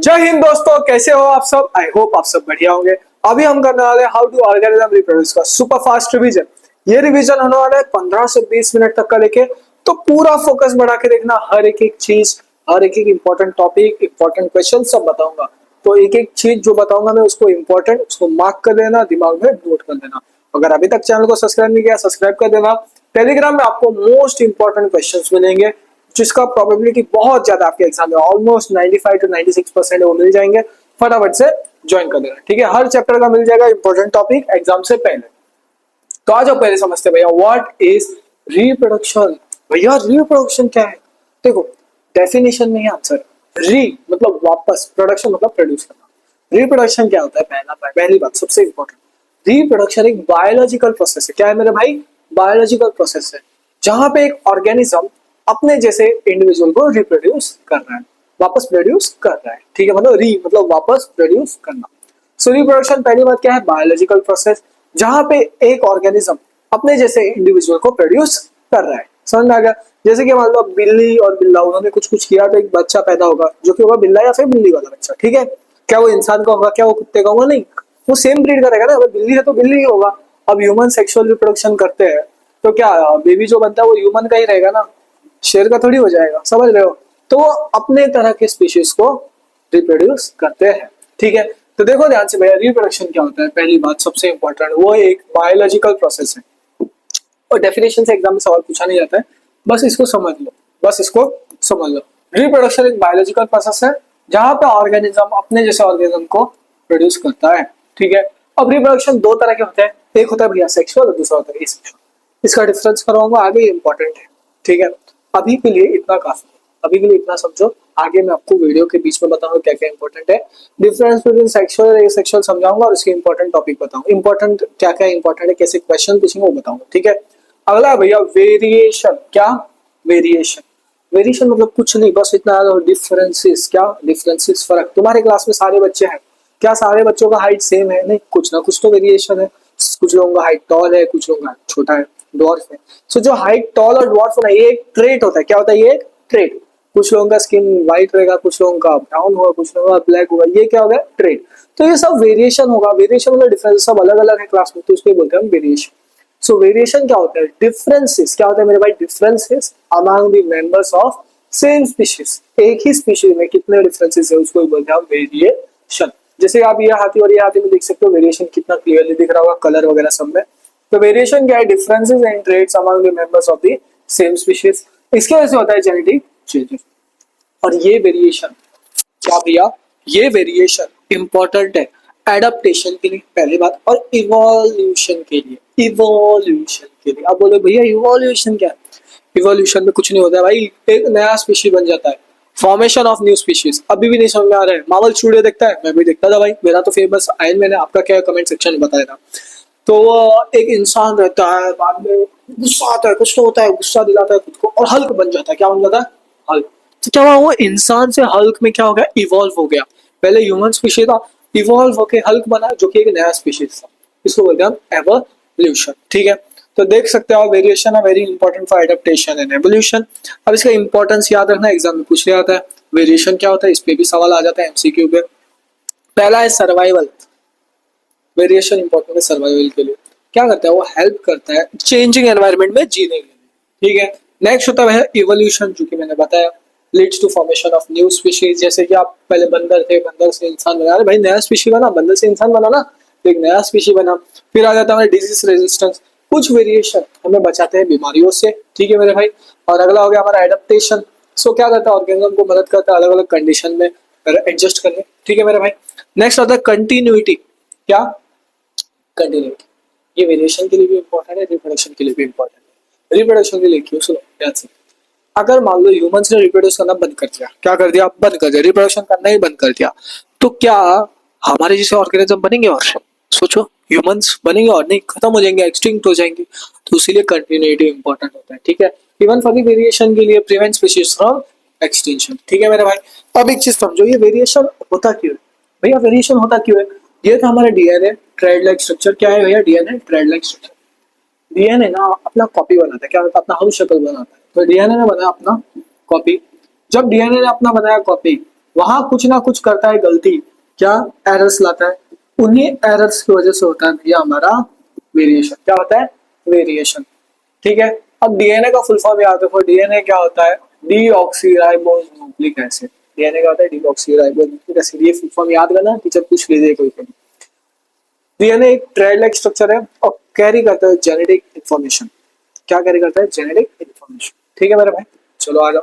जय हिंद दोस्तों, कैसे हो आप सब। आई होप आप सब बढ़िया होंगे। अभी हम करने वाले हाउ टू ऑर्गेनिज्म रिप्रोड्यूस का सुपर फास्ट रिवीजन। ये रिवीजन होने वाला है 15 से 20 मिनट तक का लेके। तो पूरा फोकस बढ़ा के देखना, हर एक एक चीज, हर एक एक इंपॉर्टेंट टॉपिक, इंपॉर्टेंट क्वेश्चन सब बताऊंगा। तो एक एक चीज जो बताऊंगा मैं उसको इंपॉर्टेंट, उसको मार्क कर लेना, दिमाग में नोट कर लेना। अगर अभी तक चैनल को सब्सक्राइब नहीं किया, सब्सक्राइब कर देना। टेलीग्राम में आपको मोस्ट इंपॉर्टेंट क्वेश्चंस मिलेंगे जिसका प्रोबेबिलिटी बहुत ज्यादा आपके एग्जाम में ऑलमोस्ट 95 to 96% वो मिल जाएंगे। फटाफट से ज्वाइन कर देना, ठीक है। हर चैप्टर का मिल जाएगा इंपॉर्टेंट टॉपिक एग्जाम से पहले। तो आज आप पहले समझते हैं भैया व्हाट इज रिप्रोडक्शन। भैया रिप्रोडक्शन क्या है? देखो, डेफिनेशन में ही आंसर। री मतलब वापस, प्रोडक्शन मतलब प्रोड्यूस करना। रिप्रोडक्शन क्या होता है? पहली बात सबसे इंपॉर्टेंट, रिप्रोडक्शन एक बायोलॉजिकल प्रोसेस है। क्या है मेरे भाई? बायोलॉजिकल प्रोसेस है जहां पे एक ऑर्गेनिज्म अपने जैसे इंडिविजुअल को रिप्रोड्यूस कर रहा है, वापस प्रोड्यूस कर रहा है, ठीक है। मतलब री मतलब वापस प्रोड्यूस करना। सो रिप्रोडक्शन पहली बात क्या है? बायोलॉजिकल प्रोसेस जहां पे एक ऑर्गेनिज्म अपने जैसे इंडिविजुअल को प्रोड्यूस कर रहा है। समझ में आ गया? जैसे कि मान लो बिल्ली और बिल्ला उन्होंने कुछ कुछ किया तो एक बच्चा पैदा होगा जो कि होगा बिल्ला या फिर बिल्ली वाला बच्चा, ठीक है। क्या वो इंसान का होगा? क्या वो कुत्ते का होगा? नहीं, वो सेम ब्रीड का रहेगा ना। अगर बिल्ली है तो बिल्ली ही होगा। अब ह्यूमन सेक्सुअल रिप्रोडक्शन करते हैं तो क्या बेबी जो बनता है वो ह्यूमन का ही रहेगा ना, शेर का थोड़ी हो जाएगा। समझ रहे हो? तो वो अपने तरह के स्पीशीज को रिप्रोड्यूस करते हैं, ठीक है। तो देखो ध्यान से भैया, रिप्रोडक्शन क्या होता है? पहली बात सबसे इंपॉर्टेंट, वो एक बायोलॉजिकल प्रोसेस है। और डेफिनेशन से एग्जाम में सवाल पूछा नहीं जाता है, बस इसको समझ लो, बस इसको समझ लो। रिप्रोडक्शन एक बायोलॉजिकल प्रोसेस है जहां पे ऑर्गेनिज्म अपने जैसे ऑर्गेनिज्म को प्रोड्यूस करता है, ठीक है। अब रिप्रोडक्शन दो तरह के होते हैं, एक होता है भैया सेक्सुअल और दूसरा होता है एसेक्सुअल। इसका डिफरेंस करवाऊंगा आगे, इंपॉर्टेंट है, ठीक है। अभी के लिए इतना काफी है, अभी के लिए इतना समझो। आगे मैं आपको वीडियो के बीच में बताऊंगा क्या क्या इंपॉर्टेंट है। डिफरेंस बिटवीन सेक्सुअल और एसेक्सुअल समझाऊंगा और उसके इंपॉर्टेंट टॉपिक बताऊंगा। इंपॉर्टेंट क्या क्या इंपॉर्टेंट है, कैसे क्वेश्चन पूछेंगे वो बताऊंगा, ठीक है। अगला भैया वेरिएशन। क्या वेरिएशन? वेरिएशन मतलब कुछ नहीं, बस इतना डिफरेंसेस। क्या डिफरेंसेस? फर्क। तुम्हारे क्लास में सारे बच्चे हैं, क्या सारे बच्चों का हाइट सेम है? नहीं, कुछ ना कुछ तो वेरिएशन है। कुछ लोगों का हाइट टॉल है, कुछ लोगों का छोटा है, डॉर्फ है। सो जो हाइट टॉल और डॉर्फ होना ये एक ट्रेट होता है। क्या होता है? ये एक ट्रेट। कुछ लोगों का स्किन व्हाइट रहेगा, कुछ लोगों का ब्राउन होगा, कुछ लोगों का ब्लैक होगा। ये क्या होगा? ट्रेट। तो ये सब वेरिएशन होगा। वेरिएशन मतलब डिफरेंस, सब अलग अलग है क्लास में, तो उसको बोलते हैं हम वेरिएशन। सो वेरिएशन क्या होता है? डिफरेंसेस। क्या होता है मेरे भाई? Differences among the members of same species. एक ही स्पीशीज में कितने डिफरेंसेस है उसको बोलते हैं हम वेरिएशन। जैसे आप ये हाथी और ये हाथी में देख सकते हो, वेरिएशन कितना क्लियरली दिख रहा होगा, कलर वगैरह सब में। तो वेरिएशन क्या है? Differences in traits among the members of the same species. इसके वजह से होता है जेनेटिक चेंजेस। और ये वेरिएशन क्या भैया? ये वेरिएशन इंपॉर्टेंट है एडाप्टेशन के लिए, पहली बात, और इवोल्यूशन के लिए। इवोल्यूशन के लिए। अब बोले भैया इवोल्यूशन क्या है? इवोल्यूशन में कुछ नहीं होता है भाई, एक नया स्पीशीज बन जाता है। Formation of new species. अभी भी नहीं समझ में आ रहा है? मार्वल स्टूडियो देखता है? मैं भी देखता था भाई, मेरा तो फेमस आयरन मैन है। आपका क्या कमेंट सेक्शन में बताया था। तो एक इंसान रहता है, बाद में गुस्सा आता है, कुछ तो होता है, गुस्सा दिलाता है खुद को और हल्क बन जाता है। क्या बन जाता है? हल्क। तो क्या हुआ? वो इंसान से हल्क में क्या हो गया? इवॉल्व हो गया। पहले ह्यूमन स्पीशीज था, इवॉल्व होके हल्क बना जो कि एक नया स्पीशीज था। इसको बोलते हैं हम एवोल्यूशन, ठीक है। तो देख सकते हो वेरिएशन है very important for adaptation and evolution. अब इसका इंपॉर्टेंस याद रखना, एग्जाम में पूछ लिया जाता है। वेरिएशन क्या होता है, इस पे भी सवाल आ जाता है एमसीक्यू पे। पहला है सर्वाइवल। वेरिएशन इंपॉर्टेंट है सर्वाइवल के लिए। क्या करता है वो? हेल्प करता है चेंजिंग एनवायरनमेंट में जीने के लिए, ठीक है। नेक्स्ट होता है इवोल्यूशन, जो कि मैंने बताया, leads to formation of new species. जैसे कि आप पहले बंदर थे, बंदर से इंसान बना, अरे भाई नया स्पीशी बना, बंदर से इंसान बना ना, तो एक नया स्पीशी बना। फिर आ जाता है डिजीज रेजिस्टेंस। कुछ वेरिएशन हमें बचाते हैं बीमारियों से, ठीक है मेरे भाई। और अगला हो गया हमारा एडेप्टेशन। सो क्या करता है? ऑर्गेनिज्म को मदद करता है अलग अलग कंडीशन में एडजस्ट करने, ठीक है मेरे भाई। नेक्स्ट आता है कंटिन्यूटी। क्या? कंटिन्यूटी। ये वेरिएशन के लिए भी इंपॉर्टेंट है, रिप्रोडक्शन के लिए भी इंपॉर्टेंट है। रिप्रोडक्शन के लिए क्यों? सुनो ध्यान से। अगर मान लो ह्यूमंस ने रिप्रोड्यूस करना बंद कर दिया, क्या कर दिया? बंद कर दिया, रिप्रोडक्शन करना ही बंद कर दिया, तो क्या हमारे जैसे ऑर्गेनिज्म बनेंगे? और सोचो, ह्यूमंस बनेंगे और नहीं, खत्म हो जाएंगे, एक्सटिंक्ट हो जाएंगे। तो इसीलिए कंटिन्यूटी इंपॉर्टेंट होता है, ठीक है। इवन फॉर द वेरिएशन के लिए प्रिवेंट स्पीशीज फ्रॉम एक्सटिंक्शन, ठीक है मेरे भाई। अब एक चीज समझो, ये वेरिएशन होता क्यों है भैया? वेरिएशन होता क्यों है? ये था हमारा डीएनए थ्रेड लाइक स्ट्रक्चर। क्या है भैया? DNA thread like structure. DNA ना अपना कॉपी बनाता है, क्या होता है? अपना हाउस शक्ल बनाता है। तो डीएनए ने बनाया अपना कॉपी। जब डीएनए ने अपना बनाया कॉपी, वहां कुछ ना कुछ करता है गलती, क्या एरर्स लाता है, उन्हीं एरर्स की वजह से होता है भैया हमारा वेरिएशन। क्या होता है? वेरिएशन। ठीक है। अब डीएनए का फुल फॉर्म याद रखो, डीएनए क्या होता है? Deoxyribose nucleic acid. डीएनए का होता है डीऑक्सीराइबोस न्यूक्लिक एसिड। ये फुल फॉर्म याद करना, टीचर पूछ लीजिए कोई कोई। डीएनए एक थ्रेड लाइक स्ट्रक्चर है और कैरी करता है जेनेटिक इंफॉर्मेशन। क्या कैरी करता है? Genetic information. ठीक है मेरे भाई, चलो आ जाओ।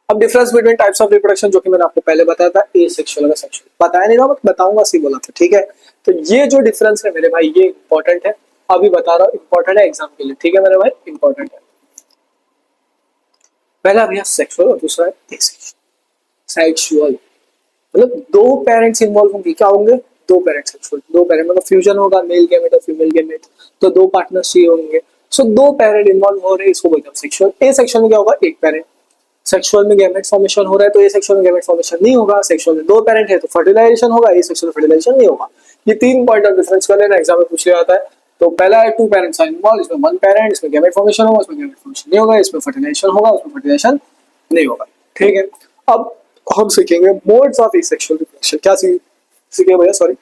अब difference between types of reproduction, जो कि मैंने आपको पहले बताया था, ए सेक्सुअल और सेक्सुअल। बताया नहीं था, बट बताऊंगा, सी बोला था। ठीक है। तो ये जो डिफरेंस है मेरे भाई, ये इंपॉर्टेंट है। अभी बता रहा हूँ, इंपॉर्टेंट है एग्जाम के लिए। ठीक है मेरे भाई, इंपॉर्टेंट है। पहला भैया सेक्सुअल और दूसरा है एसेक्सुअल। सेक्सुअल मतलब दो पेरेंट्स इन्वॉल्व होंगे। क्या होंगे? दो पेरेंट्स। सेक्सुअल दो पेरेंट मतलब फ्यूजन होगा, मेल गैमेट और फीमेल गैमेट, तो दो पार्टनर्स चाहिए होंगे। सो दो पेरेंट इन्वॉल्व हो रहे हैं, इसको बोलते हैं सेक्सुअल। ए सेक्सुअल में क्या होगा? एक पेरेंट। सेक्सुअल में गैमेट फॉर्मेशन हो रहा है, तो ए सेक्सुअल में गैमेट फॉर्मेशन नहीं होगा। सेक्सुअल में दो पेरेंट है तो फर्टिलाइजेशन होगा, ए सेक्सुअल में फर्टिलाइजेशन नहीं होगा। ये तीन पॉइंट ऑफ डिफरेंस कर लेना, एग्जाम में पूछ लिया जाता है। तो पहला है टू पेरेंट्स आर इन्वॉल्व, इसमें वन पेरेंट, इसमें गैमेट फॉर्मेशन होगा, इसमें गैमेट फॉर्मेशन नहीं होगा, इसमें फर्टिलाइजेशन होगा, उसमें फर्टिलाइजेशन नहीं होगा। ठीक है। अब हम सीखेंगे मोड्स ऑफ एसेक्सुअल रिप्रोडक्शन। क्या सीखेंगे भैया? Sorry,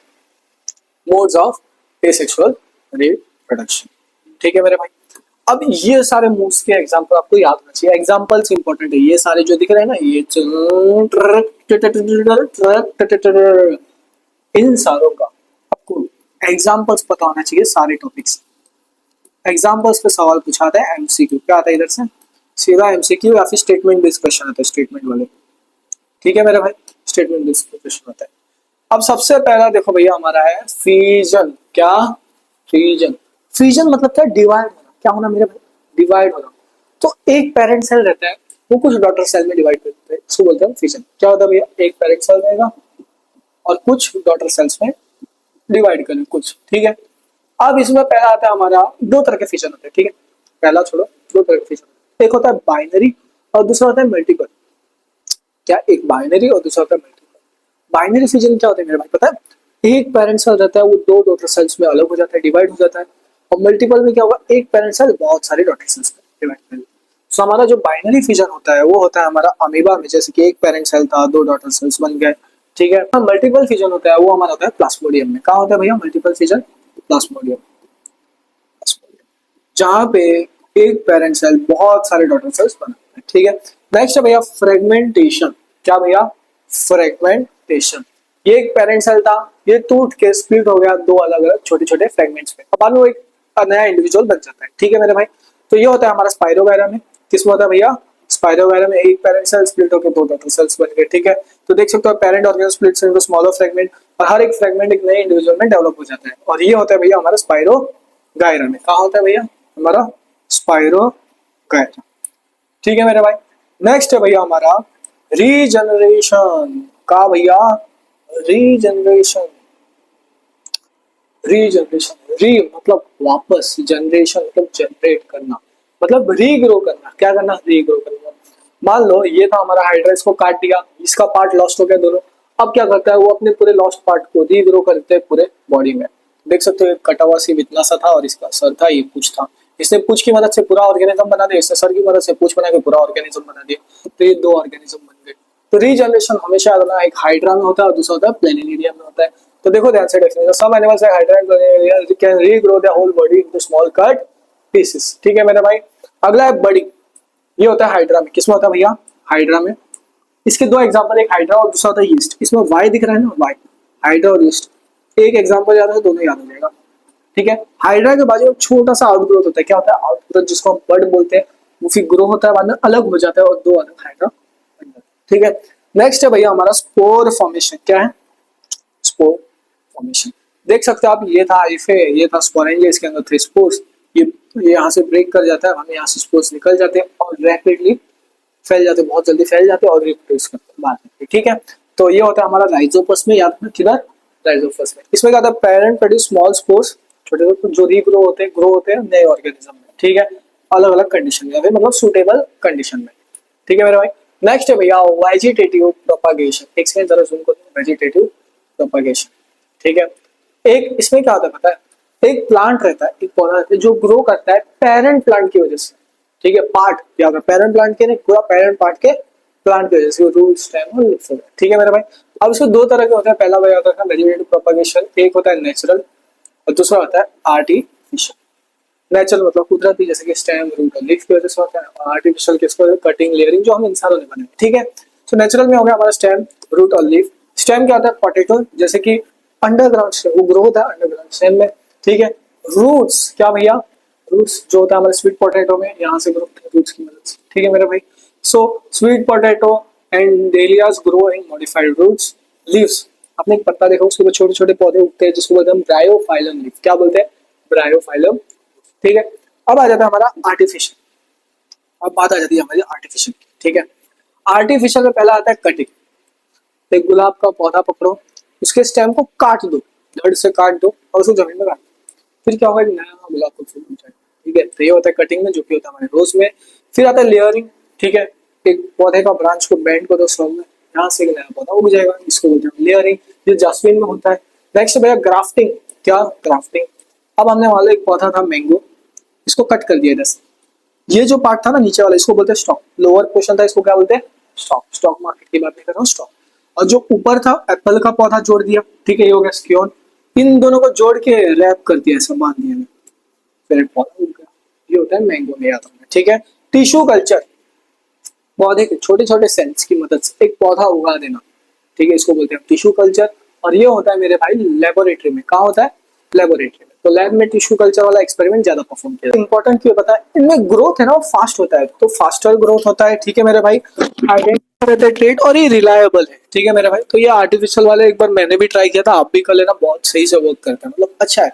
modes of asexual reproduction. ठीक है मेरे भाई। अब ये सारे मोड्स के एग्जांपल आपको याद होना चाहिए। एग्जांपल्स इंपॉर्टेंट है। ये सारे जो दिख रहे हैं ना, ये इन सारों का आपको एग्जांपल्स पता होना चाहिए, सारे टॉपिक्स। एग्जांपल्स पे सवाल पूछा आता है एमसीक्यू। क्या आता है इधर से? सीधा एमसीक्यू या फिर स्टेटमेंट डिस्कशन आता है, स्टेटमेंट वाले। ठीक है मेरे भाई, स्टेटमेंट डिस्कशन होता है। अब सबसे पहला देखो भैया, हमारा है फिजन। क्या? फिजन। फिजन मतलब क्या? डिवाइड होना। क्या होना मेरे भाई? डिवाइड होना। तो एक पेरेंट सेल रहता है, वो कुछ डॉटर सेल में डिवाइड करते हैं, इसको बोलते हैं फिजन। क्या होता है भैया? एक पेरेंट सेल रहेगा और कुछ डॉटर सेल्स में डिवाइड करें कुछ। ठीक है। अब इसमें पहला आता है हमारा, दो तरह के फिजन होते हैं। ठीक है, पहला छोड़ो, दो तरह के फिजन। एक होता है बाइनरी और दूसरा होता है मल्टीपल। क्या? एक बाइनरी और दूसरा होता है मल्टीपल। बाइनरी फिजन क्या होता है मेरे भाई, पता है? एक पेरेंट सेल रहता है, वो दो डॉटर सेल्स में अलग हो जाता है, डिवाइड हो जाता है। और मल्टीपल में क्या होगा? एक पेरेंट सेल बहुत सारी डॉटर सेल्स में डिवाइड करेगा। सो हमारा जो बाइनरी फिजन होता है वो होता है हमारा अमीबा में, जैसे कि एक पेरेंट सेल था, दो डॉटर सेल्स बन गए। ठीक है। मल्टीपल फिजन होता है वो हमारा होता है प्लास्मोडियम में। कहाँ होता है भैया मल्टीपल फिजन? प्लास्मोडियम। जहां पे एक पेरेंट सेल बहुत सारे डॉटर सेल्स बनाते हैं। ठीक है। नेक्स्ट है भैया फ्रेगमेंटेशन। क्या भैया? फ्रेगमेंटेशन। ये एक पेरेंट सेल था, ये टूट के स्प्लिट हो गया दो अलग अलग छोटे छोटे फ्रेगमेंट्स में, अब वो एक नया इंडिविजुअल बन जाता है। ठीक है मेरे भाई। तो ये होता है हमारा स्पाइरोगायरा में। किसमें होता है भैया? स्पाइरोगायरा में एक पेरेंट सेल स्प्लिट होकर दो डॉटर सेल्स बन गए। ठीक है। तो देख सकते हो parent organelle splits into smaller fragment, और हर एक फ्रेगमेंट एक नए इंडिविजुअल में डेवलप हो जाता है। और ये होता है भैया हमारा स्पाइरोगायरा में। कहाँ होता है भैया? हमारा स्पाइरोगायरा। ठीक है मेरे भाई। नेक्स्ट है भैया हमारा रीजनरेशन। का भैया? रीजनरेशन। रीजनरेशन, री मतलब वापस, जनरेशन मतलब जनरेट करना, मतलब रीग्रो करना। क्या करना? रीग्रो करना। मान लो ये था हमारा हाइड्रा, इसको काट दिया, इसका पार्ट लॉस्ट हो गया दोनों। अब क्या करता है वो? अपने पूरे लॉस्ट पार्ट को रीग्रो करते हैं पूरे बॉडी में। देख सकते हो कटा हुआ सिर्फ इतना सा था और इसका सर था, ये पूछ था। इसने पूछ की मदद से पूरा ऑर्गेनिज्म बना दिया, इसने सर की मदद से पूछ बना के पूरा ऑर्गेनिज्म बना दिया। तो ये दो ऑर्गेनिज्म बन गए। तो रीजनरेशन हमेशा एक हाइड्रा में होता है और दूसरा होता है प्लेनिलिडियम में होता है। तो देखो ध्यान से definition, some animals like hydra and planaria can regrow their whole body into small cut pieces. ठीक है मेरे भाई। अगला है बड़ी। ये होता है हाइड्रा में। किसमें होता है भैया? हाइड्रा में। इसके दो एग्जांपल, एक हाइड्रा और दूसरा होता है यीस्ट। इसमें वाई दिख रहा है ना, वाई। हाइड्रा और यीस्ट, एक एग्जांपल याद है, दोनों याद हो जाएगा। ठीक है। हाइड्रा के बाजू में छोटा सा आउटग्रोथ होता है। क्या होता है? आउटग्रोथ, जिसको हम बड बोलते हैं। वो फिर ग्रो होता है, बाद में अलग हो जाता है और दो अलग हाइड्रा। ठीक है। नेक्स्ट है भैया हमारा स्पोर फॉर्मेशन। क्या है? Spore formation. देख सकते हो आप, ये था हाइफे, ये था स्पोरेंजिया, इसके अंदर थे स्पोर्स। ये यहाँ से ब्रेक कर जाता है, हमें यहाँ से स्पोर्स निकल जाते हैं और रैपिडली फैल जाते हैं, बहुत जल्दी फैल जाते हैं और रिप्रोड्यूस करते हैं बाद में। ठीक है। तो ये होता है हमारा राइजोपस में, याद रखना किधर? राइजोपस में। इसमें क्या होता है? पेरेंट प्रोड्यूस स्मॉल स्पोर्स, छोटे छोटे जो रीग्रो होते हैं, ग्रो होते हैं नए ऑर्गेनिज्म में। ठीक है। अलग अलग कंडीशन में, मतलब सुटेबल कंडीशन में। ठीक है मेरे भाई। नेक्स्ट है भैया वेजिटेटिव प्रोपागेशन। एक सेकंड जरा सुन को, वेजिटेटिव प्रोपागेशन। ठीक है। एक इसमें क्या होता है पता है? एक प्लांट रहता है, एक पौधा रहता है जो ग्रो करता है पेरेंट प्लांट की वजह से। ठीक है। पार्ट याद रखो, पेरेंट प्लांट के नहीं, पूरा पेरेंट पार्ट के प्लांट की वजह से रूट स्टेम और लीफ वगैरह, ठीक है मेरे भाई। अब इसको दो तरह के होते हैं, पहला भाई होता है वेजिटेटिव प्रोपगेशन, एक होता है नेचुरल और दूसरा होता है आर्टिफिशियल। नेचुरल मतलब कुदरती, जैसे कि स्टेम रूट और लीफ की वजह से होता है, और आर्टिफिशियल किसको, कटिंग लेयरिंग जो हम इंसानों ने बनाई, ठीक है। तो नेचुरल में हो गया हमारा स्टेम रूट और लीफ। स्टेम क्या होता है, पोटैटो, जैसे कि अंडरग्राउंड स्टेम, वो ग्रो होता है अंडरग्राउंड स्टेम में, ठीक है। रूट्स क्या भैया, रूट्स जो होता है हमारे स्वीट पोटैटो में, यहाँ से ग्रो होता है रूट्स की मदद से, ठीक है मेरे भाई। So sweet potato and dahlias grow in modified roots. Leaves, आपने एक पत्ता देखा उसके ऊपर छोटे छोटे पौधे उगते हैं जिसको बोलते हैं ब्रायोफाइलम लीफ, क्या बोलते हैं, ब्रायोफाइलम, ठीक है। अब आ जाता है हमारा आर्टिफिशियल, अब बात आ जाती है हमारी आर्टिफिशियल की, ठीक है। आर्टिफिशियल में पहला आता है कटिंग। एक गुलाब का पौधा पकड़ो, उसके स्टेम को काट दो, धड़ से काट दो और उसको जमीन में गाड़ दो, फिर क्या होगा, एक नया गुलाब का फूल बन जाएगा, ठीक है। तो ये होता है कटिंग में, जो कि होता है हमारे रोज में। फिर आता है लेयरिंग, ठीक है। एक पौधे का ब्रांच को बेंड करो स्टॉक में, यहाँ से एक नया पौधा उग जाएगा, इसको बोलते हैं लेयरिंग। ये जास्मिन में होता है। नेक्स्ट भैया ग्राफ्टिंग, क्या ग्राफ्टिंग, अब हमने मान लो एक पौधा था मैंगो, इसको कट कर दिया इधर से, ये जो पार्ट था ना नीचे वाला, इसको बोलते हैं स्टॉक, लोअर पोर्शन था इसको क्या बोलते हैं, स्टॉक। स्टॉक मार्केट की बात नहीं कर रहा हूँ, स्टॉक। और जो ऊपर था एप्पल का पौधा जोड़ दिया, ठीक है, ये हो गया स्क्योन। इन दोनों को जोड़ के रैप कर दिया, ऐसा बांध दिया, फिर एक पौधा उग गया, ये होता है मैंगो में, याद रखना, ठीक है। टिश्यू कल्चर, पौधे के छोटे छोटे सेल्स की मदद से एक पौधा उगा देना, ठीक है, इसको बोलते हैं टिश्यू कल्चर। और ये होता है मेरे भाई लेबोरेटरी में, कहाँ होता है, लेबोरेटरी में। तो लैब में टिश्यू कल्चर वाला एक्सपेरिमेंट ज्यादा परफॉर्म किया, इंपॉर्टेंट क्यों पता है, इनमें ग्रोथ है ना वो फास्ट होता है, तो फास्टर ग्रोथ होता है, ठीक है मेरे भाई। आइडेंटिफाई ट्रेड और ये रिलायबल है, ठीक है मेरे भाई। तो ये आर्टिफिशियल वाले एक बार मैंने भी ट्राई किया था, आप भी कर लेना, बहुत सही से वर्क करता है, मतलब अच्छा है,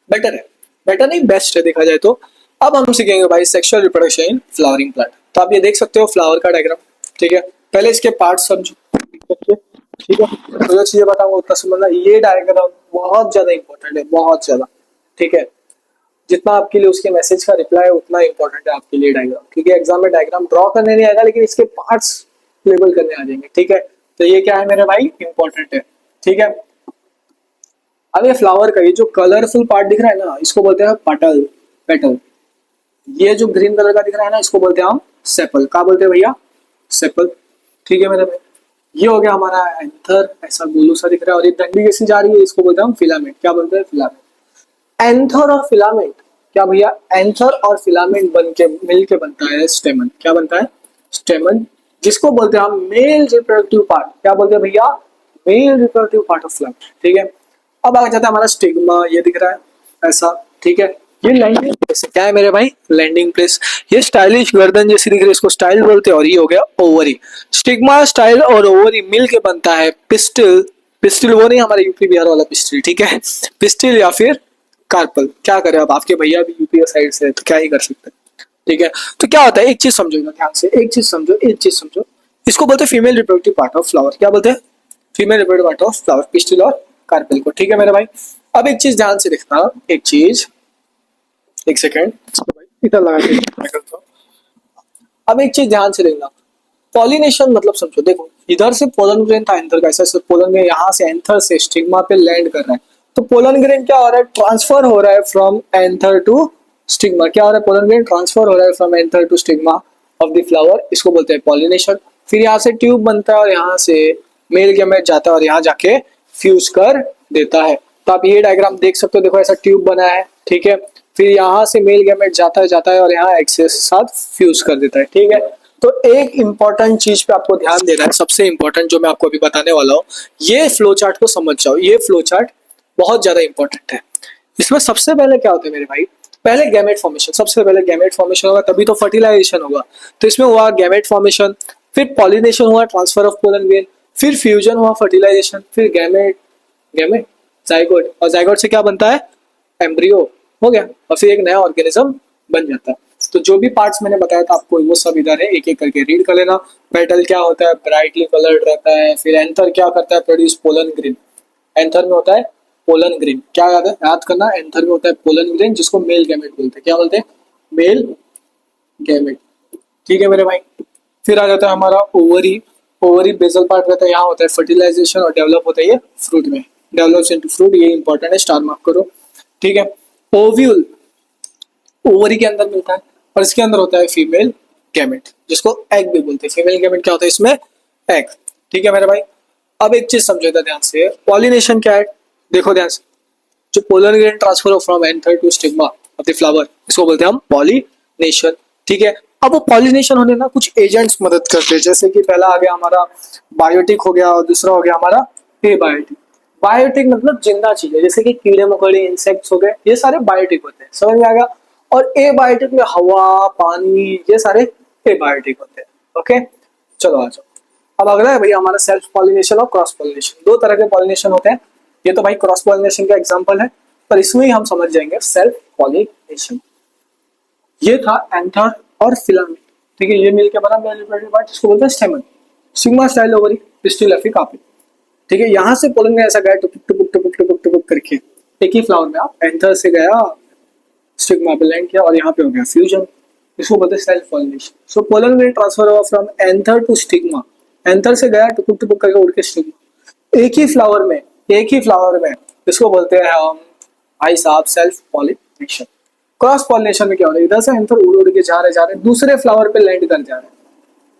बेटर है, बेटर नहीं बेस्ट है देखा जाए तो। अब हम सीखेंगे भाई sexual reproduction in flowering plant. तो आप ये देख सकते हो फ्लावर का डायग्राम, ठीक है। पहले इसके पार्ट समझो, ठीक है, तो जो चीजें बताऊंगा उतना समझना। ये डायग्राम बहुत ज्यादा इंपॉर्टेंट है, बहुत ज्यादा, ठीक है। जितना आपके लिए उसके मैसेज का रिप्लाई है उतना इंपॉर्टेंट है आपके लिए डायग्राम, क्योंकि एग्जाम में डायग्राम ड्रॉ करने नहीं आएगा लेकिन इसके पार्ट्स लेबल करने आ जाएंगे, ठीक है। तो ये क्या है मेरे भाई, इंपॉर्टेंट है, ठीक है। अब ये फ्लावर का ये जो कलरफुल पार्ट दिख रहा है ना, इसको बोलते हैं पटल, पेटल। ये जो ग्रीन कलर का दिख रहा है ना, इसको बोलते हैं हम सेपल, क्या बोलते हैं भैया, सेपल, ठीक है मेरे भाई। ये हो गया हमारा एंथर, ऐसा गोलू सा दिख रहा है, और ये डंडी कैसी जा रही है, इसको बोलते हैं हम फिलामेंट, क्या बोलते हैं, फिलामेंट। एंथर और फिलामेंट, क्या भैया, एंथर और फिलामेंट बन के मिल के बनता है स्टेमन, क्या बनता है, स्टेमन, जिसको बोलते हैं हम मेल रिप्रोडक्टिव पार्ट, क्या बोलते हैं भैया, male reproductive part of flower, ठीक है। अब आ जाता है हमारा स्टिग्मा, ये दिख रहा है ऐसा, ठीक है। ये लैंडिंग प्लेस क्या है मेरे भाई, लैंडिंग प्लेस। ये स्टाइलिश गर्दन जैसी दिख रही है, इसको स्टाइल बोलते हैं। और ये हो गया ओवरी। स्टिग्मा, स्टाइल और ओवरी मिल के बनता है पिस्टिल। पिस्टिल वो नहीं हमारे यूपी बिहार वाला पिस्टिल, ठीक है, पिस्टिल या फिर कार्पल। क्या करें, अब आपके भैया भी यूपी साइड से है तो क्या ही कर सकते हैं, ठीक है। तो क्या होता है, एक चीज समझो ध्यान से, एक चीज समझो, एक चीज समझो, इसको बोलते हैं female reproductive part of flower, क्या बोलते हैं, female reproductive part of flower, pistil और कार्पेल को, ठीक है मेरे भाई। अब एक चीज ध्यान से देखना, एक चीज, एक सेकेंड इधर लगा के मैं करता हूं। अब एक चीज ध्यान से देखना, पॉलिनेशन मतलब समझो, देखो इधर से पोलन ग्रेन था एंथर का, ऐसा पोलन ग्रेन यहाँ से एंथर से स्टिग्मा पे लैंड कर रहा है, तो पोलन ग्रेन क्या हो रहा है, ट्रांसफर हो रहा है फ्रॉम एंथर टू स्टिग्मा, क्या हो रहा है, पोलन ग्रेन ट्रांसफर हो रहा है from anther to stigma of the flower, इसको बोलते हैं पॉलिनेशन। फिर यहाँ से ट्यूब बनता है और यहाँ से मेल गैमेट जाता है और यहाँ जाके फ्यूज कर देता है। तो आप ये डायग्राम देख सकते हो, देखो ऐसा ट्यूब बना है, ठीक है। फिर यहाँ से मेल गैमेट जाता है और यहाँ एक्स के साथ फ्यूज कर देता है, ठीक है। तो एक इंपॉर्टेंट चीज पे आपको ध्यान देना है, सबसे इंपॉर्टेंट जो मैं आपको अभी बताने वाला हूँ, ये फ्लो चार्ट को समझ जाओ। ये फ्लो चार्ट बहुत ज्यादा इंपॉर्टेंट है। इसमें सबसे पहले क्या होता है मेरे भाई, पहले गैमेट फॉर्मेशन, सबसे पहले गैमेट फॉर्मेशन होगा तभी तो फर्टिलाइजेशन होगा। तो इसमें हुआ गैमेट फॉर्मेशन, फिर पॉलिनेशन हुआ, ट्रांसफर ऑफ पोलन ग्रेन, फिर फ्यूजन हुआ, फर्टिलाइजेशन, फिर गैमेट, गैमेट जाइगोट, और जाइगोट से क्या बनता है, एम्ब्रियो हो गया, और फिर एक नया ऑर्गेनिज्म बन जाता है। तो जो भी पार्ट्स मैंने बताया था आपको वो सब इधर है, एक एक करके रीड कर लेना। पेटल क्या होता है, ब्राइटली कलर्ड रहता है। फिर एंथर क्या करता है, प्रोड्यूस पोलन ग्रेन, एंथर में होता है पोलन ग्रेन, क्या याद है, याद करना, एंथर में होता है पोलन ग्रेन जिसको मेल गैमेट बोलते हैं, क्या बोलते हैं, मेल गैमेट, ठीक है मेरे भाई। फिर आ जाता है हमारा ओवरी, ओवरी बेसल पार्ट रहता है, यहाँ होता है फर्टिलाइजेशन और डेवलप होता है ये फ्रूट में, डेवलप्स इनटू फ्रूट, ये इंपॉर्टेंट है, स्टार मार्क करो, ठीक है। ओव्यूल ओवरी के अंदर मिलता है और इसके अंदर होता है फीमेल गैमेट, जिसको एग भी बोलते हैं। फीमेल गैमेट क्या होता है इसमें? एग। ठीक है मेरे भाई। अब एक चीज समझेगा ध्यान से, पॉलिनेशन क्या है, देखो ध्यान से। जो pollen grain transfer from anther to stigma of the flower, इसको बोलते हैं हम पॉलिनेशन। ठीक है। अब वो पॉलिनेशन होने ना कुछ एजेंट्स मदद करते हैं, जैसे कि पहला आ गया हमारा बायोटिक हो गया, और दूसरा हो गया हमारा एबायोटिक। बायोटिक मतलब जिंदा चीजें, जैसे कि कीड़े मकोड़े, इंसेक्ट्स हो गए, ये सारे बायोटिक होते हैं, समझ में आ गया। और एबायोटिक में हवा, पानी, ये सारे एबायोटिक होते हैं। ओके, चलो आ जाओ। अब अगला है भैया हमारा सेल्फ पॉलिनेशन और क्रॉस पॉलिनेशन। दो तरह के पॉलिनेशन होते हैं, ये तो भाई क्रॉस पॉलिनेशन का एग्जांपल है, पर इसमें ही हम समझ जाएंगे सेल्फ पॉलिनेशन। ये था एंथर और फिलामेंट। ठीक है, ये मिलके बना मेल रिप्रोडक्टिव पार्ट, जिसको बोलते हैं stamen. Stigma style ovary, pistil एफी कार्पेट। ठीक है, यहाँ से पोलन में ऐसा गया टुपुक टुपुक टुपुक टुपुक टुपुक करके, एक ही फ्लावर में आप एंथर से गया, स्टिग्मा पे लैंड किया, और यहाँ पे हो गया फ्यूजन, इसको बोलते हैं self pollination. So pollen will transfer हुआ from anther to stigma, anther से गया टुपुक टुपुक करके उड़ के स्टिग्मा, एक ही फ्लावर में, एक ही फ्लावर में, इसको बोलते हैं हम भाई साहब सेल्फ पॉलिनेशन। क्रॉस पॉलिनेशन में क्या हो रहा है, इधर से एंथर उड़ उड़ के जा रहे दूसरे फ्लावर पे लैंड कर जा रहे हैं,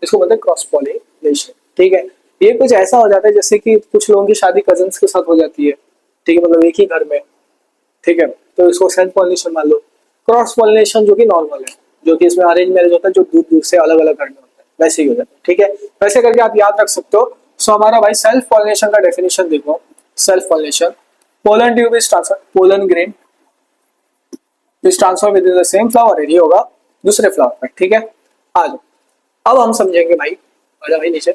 इसको बोलते हैं क्रॉस पॉलिनेशन। ठीक है, ये कुछ ऐसा हो जाता है जैसे कि कुछ लोगों की शादी कजन्स के साथ हो जाती है, ठीक है, मतलब एक ही घर में। ठीक है, तो इसको सेल्फ पॉलिनेशन मान लो। क्रॉस पॉलिनेशन जो कि नॉर्मल है, जो कि इसमें अरेंज मैरिज होता है, जो दूर दूर से अलग अलग घर में होता है, वैसे ही हो जाता है। ठीक है, वैसे करके आप याद रख सकते हो। सो हमारा भाई सेल्फ पॉलिनेशन का डेफिनेशन देखो। Self pollination, pollen tube is transfer, pollen grain is transfer with in the same flower, ये होगा दूसरे फ्लावर पर। ठीक है, आज अब हम समझेंगे भाई, आजा भाई नीचे,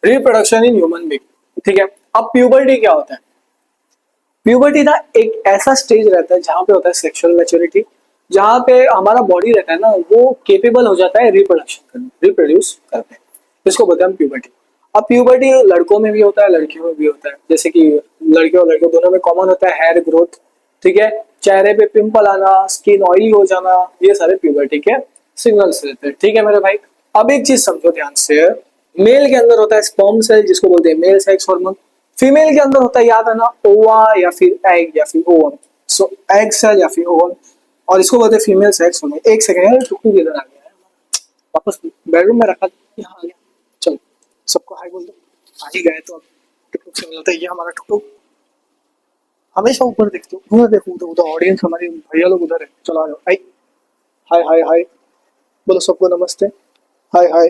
रिप्रोडक्शन इन ह्यूमन बीइंग। ठीक है, अब प्यूबर्टी क्या होता है? प्यूबर्टी ना एक ऐसा स्टेज रहता है जहां पे होता है सेक्सुअल मैच्योरिटी, जहां पे हमारा बॉडी रहता है ना, वो केपेबल हो जाता है रिप्रोडक्शन करने, रिप्रोड्यूस करने, इसको बोलते हैं हम प्यूबर्टी। अब प्यूबर्टी लड़कों में भी होता है, लड़कियों में भी होता है, जैसे कि लड़के और लड़के दोनों में कॉमन होता है हेयर ग्रोथ। ठीक है, चेहरे पे पिंपल आना, स्किन ऑयली हो जाना, ये सारे प्यूबर्टी के सिग्नल्स रहते हैं। ठीक है मेरे भाई, अब एक चीज समझो ध्यान से, मेल के अंदर होता है स्पर्म सेल, जिसको बोलते हैं मेल सेक्स हार्मोन। फीमेल के अंदर होता है, याद है ना, ओवा या फिर एग या फिर ओवम। सो एग सेल या फिर ओवम, और इसको बोलते हैं फीमेल सेक्स हार्मोन। एक सेकंड यार, टुकटुक इधर आ गया है, वापस बेडरूम में रखा था, यहाँ आ गया। चलो सबको हाय बोल दो, आ ही गए तो अब टुकटुक से मिलता है। ये हमारा टुकटुक हमेशा ऊपर देखते हो, उधर देखो, उधर ऑडियंस हमारे भैया लोग उधर है। चलो आ जाओ, हाय हाय हाय हाय बोलो सबको, नमस्ते, हाय हाय।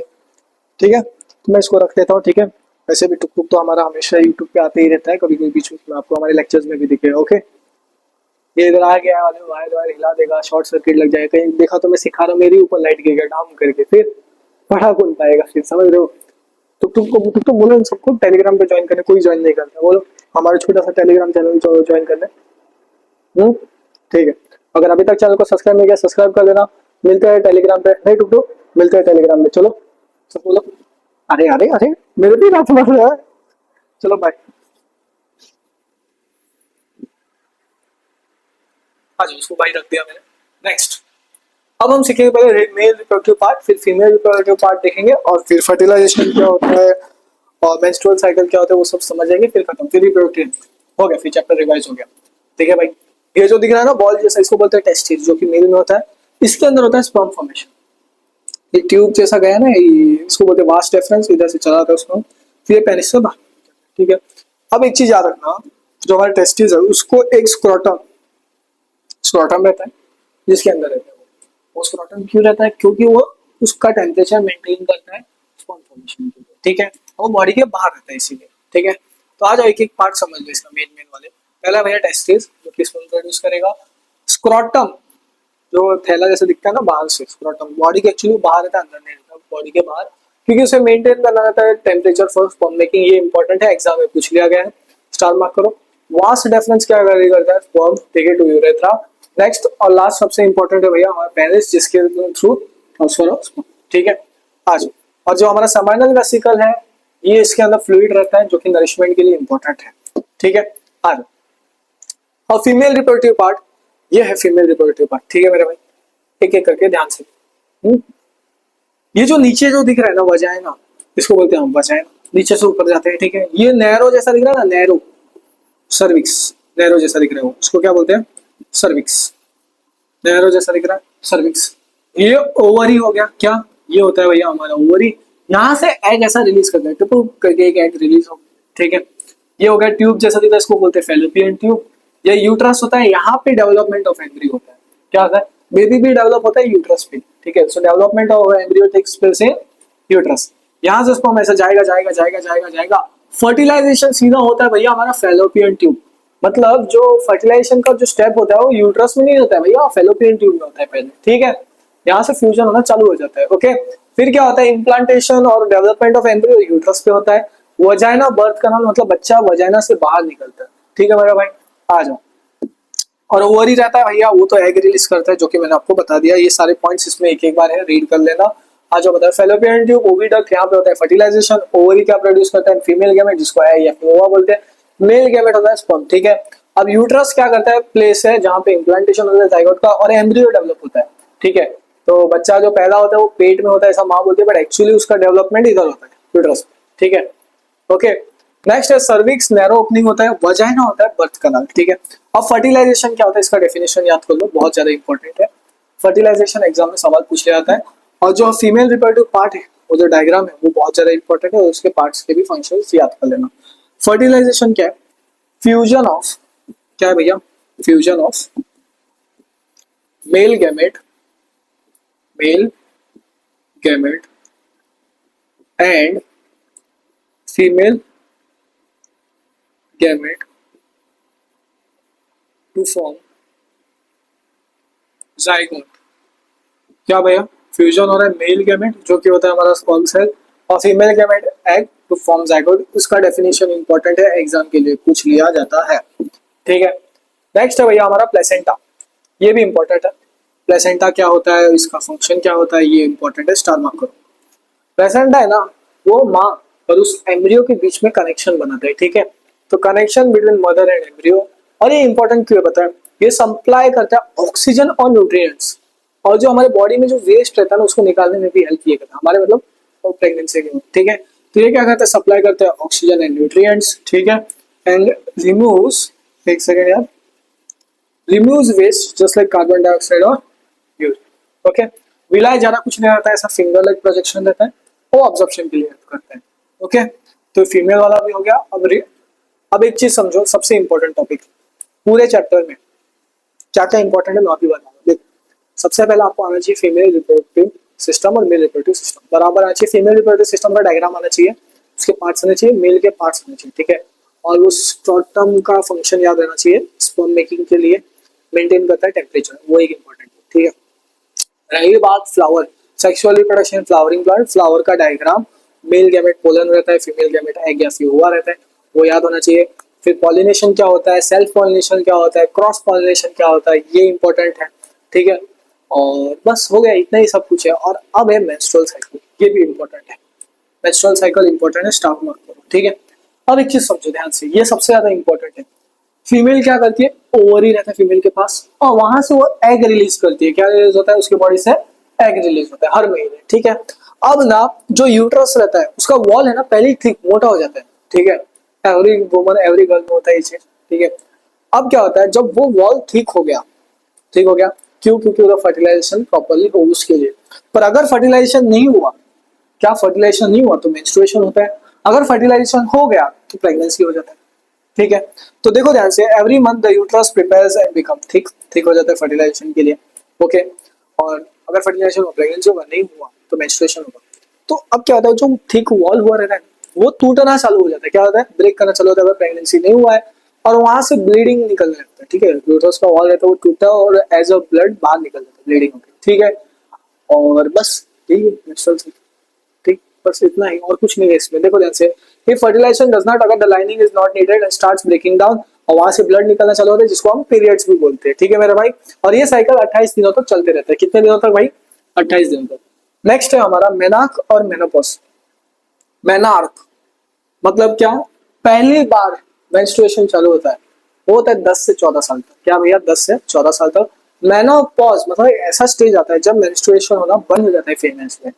ठीक है, तो मैं इसको रख देता हूँ। ठीक है, वैसे भी टुक तो हमारा हमेशा यूट्यूब पे आते ही रहता है, कभी कभी बीच में आपको हमारे लेक्चर्स में भी दिखेगा। ओके, ये इधर आ गया वाले वायर वायर हिला देगा, शॉर्ट सर्किट लग जाएगा, कहीं देखा तो मैं सिखा रहा हूँ, मेरे ऊपर लाइट गिर गया डाउन करके, फिर पढ़ा कौन पाएगा, फिर समझ रहे हो। टुक बोलो इन सबको टेलीग्राम पे ज्वाइन करने, कोई ज्वाइन नहीं करता, बोलो हमारा छोटा सा टेलीग्राम चैनल ज्वाइन करने। ठीक है, अगर अभी तक चैनल को सब्सक्राइब नहीं किया, सब्सक्राइब कर देना। मिलते हैं टेलीग्राम पे, नहीं टुक मिलते हैं टेलीग्राम पे। चलो सब बोलो, अरे अरे अरे मेरे भी ना समझ रहा है। चलो बाय, आज इसको बाय रख दिया मैंने। नेक्स्ट, अब हम सीखेंगे पहले मेल रिप्रोडक्टिव पार्ट, फिर फीमेल रिप्रोडक्टिव पार्ट देखेंगे, और फिर फर्टिलाइजेशन क्या होता है और मेंस्ट्रुअल साइकिल क्या होता है वो सब समझेंगे, फिर खत्म, फिर रिप्रोडक्टिव हो गया, फिर चैप्टर रिवाइज हो गया। ठीक है भाई, ये जो दिख रहा है ना बॉल जैसा, इसको बोलते हैं टेस्टिस, जो कि मेल में होता है। इसके अंदर होता है स्पर्म फॉर्मेशन, ये ट्यूब जैसा गया ना, इसको बोलते हैं वास्ट डिफरेंस, इधर से चला था उसको, फिर पेनिस से बाहर। ठीक है, अब एक चीज याद रखना, जो हमारे टेस्टिस है उसको एक स्क्रोटम स्क्रोटम रहता है, जिसके अंदर रहता है वो स्क्रोटम क्यों रहता है, क्योंकि वो उसका टेम्परेचर मेंटेन करता है स्पर्म फॉर्मेशन के लिए। ठीक है, वो बॉडी के बाहर रहता है इसीलिए। ठीक है, तो आज एक एक पार्ट समझ लो इसका, मेन वाले। पहला भैया टेस्टिस, जो कि स्पर्म प्रोड्यूस करेगा। स्क्रोटम, जो थैला जैसे दिखता है ना बाहर से, स्क्रोटम बॉडी के एक्चुअली बाहर रहता है, अंदर नहीं रहता, बॉडी के बाहर, क्योंकि उसे मेंटेन करना रहता है टेम्परेचर फॉर स्पर्म मेकिंग। ये इंपॉर्टेंट है, एग्जाम में पूछ लिया गया है, स्टार मार्क करो। वास्ट डिफरेंस क्या करता है, sperm take it to urethra. Next और लास्ट सबसे इंपॉर्टेंट है भैया हमारा पेनिस, जिसके थ्रू ट्रांसफर ऑफ स्पर्म। ठीक है, आज और जो हमारा सेमिनल वेसिकल है, ये इसके अंदर फ्लूइड रहता है, जो कि नरिशमेंट के लिए इंपॉर्टेंट है। ठीक है, आज और फीमेल रिप्रोडक्टिव पार्ट, ये है फीमेल रिप्रोडक्टिव पार्ट। ठीक है मेरे भाई, एक एक करके ध्यान से। ये जो नीचे जो दिख रहा है ना वजाइना, इसको बोलते हैं हम वजाइना, नीचे से ऊपर जाते हैं। ठीक है, ये नैरो जैसा दिख रहा है ना, नैरो सर्विक्स, नैरो जैसा दिख रहा है वो, उसको क्या बोलते हैं, सर्विक्स। नैरो जैसा दिख रहा है सर्विक्स। ये ओवरी हो गया, क्या ये होता है भैया हमारा ओवरी। यहाँ से एग ऐसा रिलीज करता है, टुप करके एक एग रिलीज हो, ठीक है। ये हो गया ट्यूब जैसा दिखता है, इसको बोलते हैं फेलोपियन ट्यूब। ये यूट्रस होता है, यहाँ पे डेवलपमेंट ऑफ एम्ब्रियो होता है। क्या होता है, बेबी भी डेवलप होता है यूट्रस पे, ठीक है। So development of embryo takes place in uterus. यहाँ से स्पर्म ऐसा जाएगा जाएगा जाएगा जाएगा जाएगा, फर्टिलाइजेशन सीधा होता है भैया हमारा फेलोपियन ट्यूब। मतलब जो फर्टिलाइजेशन का जो स्टेप होता है वो यूट्रस में नहीं होता है भैया, फेलोपियन ट्यूब में होता है पहले, ठीक है। यहाँ से फ्यूजन होना चालू हो जाता है, ओके। फिर क्या होता है, इम्प्लांटेशन और डेवलपमेंट ऑफ एम्ब्रियो यूट्रस पे होता है। वजाइना बर्थ करना मतलब बच्चा वजाइना से बाहर निकलता है, ठीक है मेरा भाई। आ जाओ। और ओवरी रहता है भैया, वो तो एग रिलीज करता है, जो कि मैंने आपको बता दिया। ये सारे पॉइंट्स इसमें एक एक बार है, रीड कर लेना। आज जो बताया फेलोपियन ट्यूब, ओविडक्ट, यहाँ पे होता है फर्टिलाइजेशन। ओवरी क्या प्रोड्यूस करता है, फीमेल गैमेट जिसको है या ओवा बोलते हैं। मेल गैमेट होता है स्पर्म, ठीक है। अब यूट्रस क्या करता है, प्लेस है जहाँ पे इम्प्लांटेशन होता है जाइगोट का और एम्ब्रियो डेवलप होता है, ठीक है। तो बच्चा जो पैदा होता है वो पेट में होता है ऐसा माँ बोलती है, बट एक्चुअली उसका डेवलपमेंट इधर होता है यूट्रस, ठीक है, ओके। नेक्स्ट है सर्विक्स, नैरो ओपनिंग होता है। वजाइना होता है बर्थ कनाल, ठीक है। अब फर्टिलाइजेशन क्या होता है, इसका डेफिनेशन याद कर लो, बहुत ज्यादा इंपॉर्टेंट है। फर्टिलाइजेशन एग्जाम में सवाल पूछ लिया जाता है। और जो फीमेल रिप्रोडक्टिव पार्ट है, वो जो डायग्राम है वो बहुत ज्यादा इंपॉर्टेंट है, और उसके पार्ट्स के भी फंक्शन याद कर लेना। फर्टिलाइजेशन क्या है, फ्यूजन ऑफ, क्या है भैया, fusion of male gamete, male gamete and female gamete to form zygote. क्या भैया, फ्यूजन हो रहा है मेल गैमेट जो कि होता है हमारा स्पर्म सेल, और female gamete egg to form zygote. इसका डेफिनेशन इंपॉर्टेंट है, एग्जाम के लिए पूछ लिया जाता है, ठीक है। नेक्स्ट है भैया हमारा प्लेसेंटा, ये भी इंपॉर्टेंट है। प्लेसेंटा क्या होता है, इसका फंक्शन क्या होता है, ये इंपॉर्टेंट है, स्टार मार्क करो। प्लेसेंटा है ना, वो माँ और उस एम्ब्रियो के बीच में कनेक्शन बनाता है, ठीक है। तो connection between mother and embryo. और ये इंपॉर्टेंट क्यों बताया, ये सप्लाई करता है ऑक्सीजन और न्यूट्रिएंट्स, और जो हमारे बॉडी में जो वेस्ट रहता है ना उसको निकालने में भी हेल्प किया करता है हमारे, मतलब प्रेगनेंसी के, ठीक है। तो ये क्या करता है, सप्लाई करता है ऑक्सीजन एंड न्यूट्रिएंट्स, ठीक है। एंड रिमूव्स, एक सेकेंड यार, removes waste just like carbon dioxide और यूज, ओके। विलाय ज्यादा कुछ नहीं रहता है, ऐसा फिंगर लाइक प्रोजेक्शन रहता है, वो ऑब्जॉर्प्शन के लिए हेल्प करता है, ओके। तो फीमेल वाला भी हो गया। अब एक चीज समझो, सबसे इंपॉर्टेंट टॉपिक पूरे चैप्टर में क्या क्या इंपॉर्टेंट है मैं अभी बताऊंगा। देखो, सबसे पहले आपको आना चाहिए फीमेल रिप्रोडक्टिव सिस्टम और मेल रिप्रोडक्टिव सिस्टम बराबर आना चाहिए। फीमेल रिप्रोडक्टिव सिस्टम का डायग्राम आना चाहिए, उसके पार्ट्स आने चाहिए, मेल के पार्ट्स आने चाहिए, ठीक है। और वो स्ट्रोटम का फंक्शन याद रहना चाहिए, स्पर्म मेकिंग के लिए मेंटेन करता है टेम्परेचर, वो एक इंपॉर्टेंट है, ठीक है। रही बात flower, sexual reproduction flowering plant, flower का डायग्राम, मेल गैमेट पोलन रहता है, फीमेल गैमेट एग या फिर ओवा रहता है, वो याद होना चाहिए। फिर पॉलिनेशन क्या होता है, सेल्फ पॉलिनेशन क्या होता है, क्रॉस पॉलिनेशन क्या होता है, ये इंपॉर्टेंट है, ठीक है। और बस हो गया, इतना ही सब कुछ है। और अब है मेंस्ट्रुअल साइकिल, ये भी इंपॉर्टेंट है, मेंस्ट्रुअल साइकिल इंपॉर्टेंट है, स्टार्ट मार्क करो, ठीक है। अब एक चीज समझो ध्यान से, ये सबसे ज्यादा इंपॉर्टेंट है। फीमेल क्या करती है, ओवरी रहता है फीमेल के पास, और वहां से वो एग रिलीज करती है। क्या रिलीज होता है उसकी बॉडी से, एग रिलीज होता है हर महीने, ठीक है। अब ना जो यूट्रस रहता है उसका वॉल है ना पहले ही थिक मोटा हो जाता है, ठीक है। एवरी वुमन एवरी गर्ल में होता है ये चीज, ठीक है। अब क्या होता है, जब वो वॉल ठीक हो गया, ठीक हो गया, क्यों, क्योंकि उसका फर्टिलाइजेशन प्रॉपर्ली हो उसके लिए। पर अगर फर्टिलाइजेशन नहीं हुआ, क्या फर्टिलाइजेशन नहीं हुआ तो मेंस्ट्रुएशन होता है, अगर फर्टिलाइजेशन हो गया तो प्रेगनेंसी हो जाता है, ठीक है। तो देखो ध्यान से, every month the uterus prepares and become thick, thick हो जाता है फर्टिलाइजेशन के लिए, ओके। और अगर फर्टिलाइजेशन हुआ, प्रेगनेंसी होगा, नहीं हुआ तो मेंस्ट्रुएशन होगा। तो अब क्या होता है, जो थिक वॉल हुआ रहता है वो टूटना चालू हो जाता है, क्या होता है, ब्रेक करना चालू होता है अगर प्रेगनेंसी नहीं हुआ है, और वहां से ब्लीडिंग निकलने लगता है, ठीक है। यूट्रस का वॉल रहता है वो टूटता है और एज अ ब्लड बाहर निकल जाता है ब्लीडिंग होकर, ठीक है। और बस यही है मेंस्ट्रुअल साइकिल, ठीक, बस इतना ही, और कुछ नहीं है इसमें। देखो ध्यान से, if fertilization does not, अगर the lining is not needed and starts breaking down, और वहां से ब्लड निकलना चालू होता है जिसको हम पीरियड्स भी बोलते हैं, ठीक है मेरे भाई। और ये साइकिल 28 दिनों तक चलते रहता है, कितने दिनों तक भाई, 28 दिनों तक। नेक्स्ट है हमारा मेनार्क और मेनोपॉज। मेनार्क मतलब क्या, पहली बार मेंस्ट्रुएशन चालू होता है वो होता है 10 से 14 साल तक, क्या भैया 10 से 14 साल तक। मेनोपॉज मतलब ऐसा स्टेज आता है जब मेंस्ट्रुएशन होना बंद हो जाता है फीमेल्स में,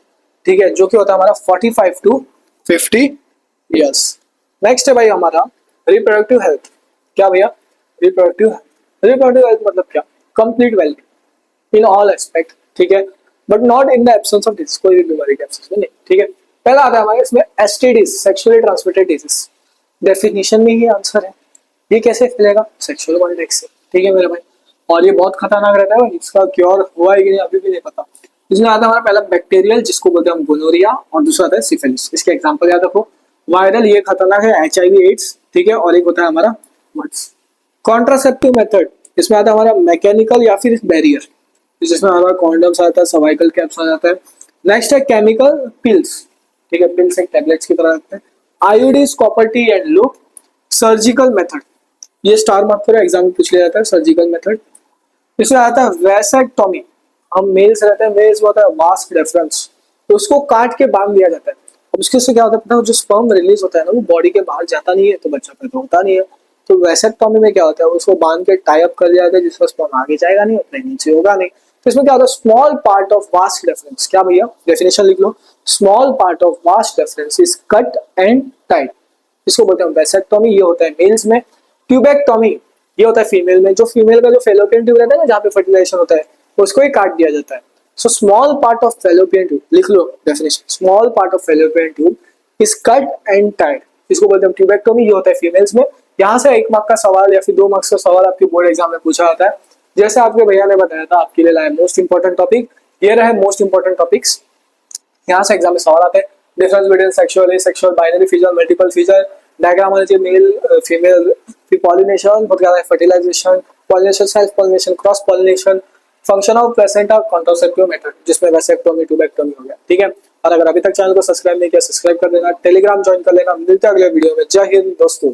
ठीक है, जो कि होता है हमारा 45 टू 50 यस। नेक्स्ट है भाई हमारा रिप्रोडक्टिव हेल्थ, क्या भैया, रिप्रोडक्टिव हेल्थ। रिप्रोडक्टिव हेल्थ मतलब क्या, complete wellbeing in all aspect, ठीक है। But not in the absence of disease, कोई भी बीमारी के एब्सेंस में नहीं, ठीक है। पहला आता है हमारे इसमें STDs, sexually transmitted disease. Definition में ही आंसर है, ये कैसे फैलेगा, सेक्सुअल कॉन्टैक्ट से, ठीक है मेरे भाई। और ये बहुत खतरनाक रहता है भाई, इसका क्योर हुआ है कि नहीं अभी भी नहीं पता। इसमें आता है हमारा पहला बैक्टीरियल, जिसको बोलते हैं हम गोनोरिया, और दूसरा आता है सिफिलिस। इसके एग्जांपल याद रखो, वायरल ये खतरनाक है, HIV एड्स, ठीक है, और एक होता है हमारा वर्ड्स। कॉन्ट्रासेप्टिव मेथड, इसमें आता है हमारा मैकेनिकल या फिर बैरियर, जिसमें हमारा कॉन्डम्स आता है, सर्वाइकल कैप्स आ जाता है। नेक्स्ट है केमिकल पिल्स, ठीक है, पिल्स एक टैबलेट्स की तरह रखते हैं। IUDs, copper T and loop. Surgical method, ये स्टार मार्क पर एग्जाम में पूछ लिया जाता है, सर्जिकल मेथड। इसमें आता है वैसेक्टोमी, हम मेल्स रहते हैं, मेल्स में होता है वास्क रेफरेंस, तो उसको काट के बांध दिया जाता है। अब उसके से क्या होता है पता है, जो स्पर्म रिलीज होता है ना वो बॉडी के बाहर जाता नहीं है, तो बच्चा पैदा होता नहीं है। तो वैसेक्टोमी में क्या होता है, उसको बांध के टाई अप कर दिया जाता है, जिसका स्पर्म आगे जाएगा नहीं, अपने नीचे होगा नहीं। तो इसमें क्या होता है, small part of vas deferens, क्या भैया डेफिनेशन लिख लो, small part of vas deferens is cut and tied, इसको बोलते हैं वैसेक्टोमी, ये होता है मेल्स में। ट्यूबेक्टोमी, ये होता है फीमेल में, जो फीमेल का जो फेलोपियन ट्यूब रहता है ना, जहाँ पे फर्टिलाइजेशन होता है, उसको ही काट दिया जाता है। So small part of fallopian tube, लिख लो definition, small part of fallopian tube is cut and tied, इसको बोलते हैं ट्यूबेक्टोमी, ये होता है फीमेल्स में। यहाँ से 1 मार्क का सवाल या फिर 2 मार्क्स का सवाल आपके बोर्ड एग्जाम में पूछा जाता है। जैसे आपके भैया ने बताया था, आपके लिए लाया मोस्ट इंपॉर्टेंट टॉपिक, ये रहे मोस्ट इंपॉर्टेंट टॉपिक्स। यहाँ से एग्जाम में सवाल आते हैं, difference between sexual, asexual, binary feature, multiple feature, diagram होना चाहिए मेल फीमेल, फिर पॉलिनेशन, बहुत ज्यादा fertilisation, pollination, self pollination, cross pollination, function of placenta, contraceptive method, जिसमें वैसेक्टोमी, ट्यूबेक्टोमी हो गया, ठीक है। और अगर अभी तक चैनल को सब्सक्राइब नहीं किया, सब्सक्राइब कर देना, टेलीग्राम ज्वाइन कर लेना। मिलते हैं अगले वीडियो में, जय हिंद दोस्तों।